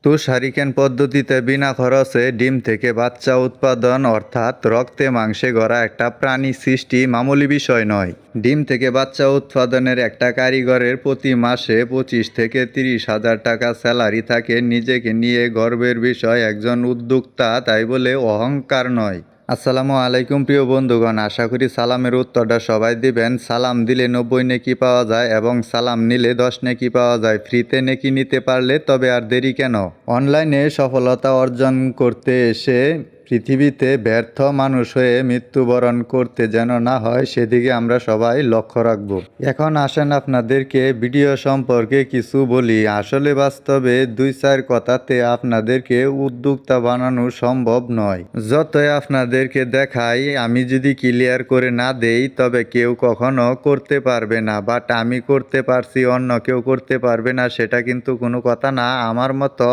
তুষারিকেন পদ্ধতিতে বিনা খরচে ডিম থেকে বাচ্চা উৎপাদন অর্থাৎ রক্তে মাংসে গড়া একটা প্রাণী সৃষ্টি মামুলি বিষয় নয়। ডিম থেকে বাচ্চা উৎপাদনের একটা কারিগরের প্রতি মাসে 25 থেকে 30,000 টাকা স্যালারি থাকে। নিজেকে নিয়ে গর্বের বিষয় একজন উদ্যোক্তা, তাই বলে অহংকার নয়। আসসালামু আলাইকুম প্রিয় বন্ধুগণ, আশা করি সালামের উত্তরটা সবাই দিবেন। সালাম দিলে 90 নেকি পাওয়া যায় এবং সালাম নিলে 10 নেকি পাওয়া যায়। ফ্রিতে নেকি নিতে পারলে তবে আর দেরি কেন? অনলাইনে সফলতা অর্জন করতে এসে পৃথিবীতে ব্যর্থ মানুষ হয়ে মৃত্যুবরণ করতে যেন না হয়, সেদিকে আমরা সবাই লক্ষ্য রাখব। এখন আসেন আপনাদেরকে ভিডিও সম্পর্কে কিছু বলি। আসলে বাস্তবে 2-4 কথাতে আপনাদেরকে উদ্যোক্তা বানানো সম্ভব নয়। যতই আপনাদেরকে দেখাই, আমি যদি ক্লিয়ার করে না দেই তবে কেউ কখনো করতে পারবে না। বাট আমি করতে পারছি, অন্য কেউ করতে পারবে না সেটা কিন্তু কোনো কথা না। আমার মতো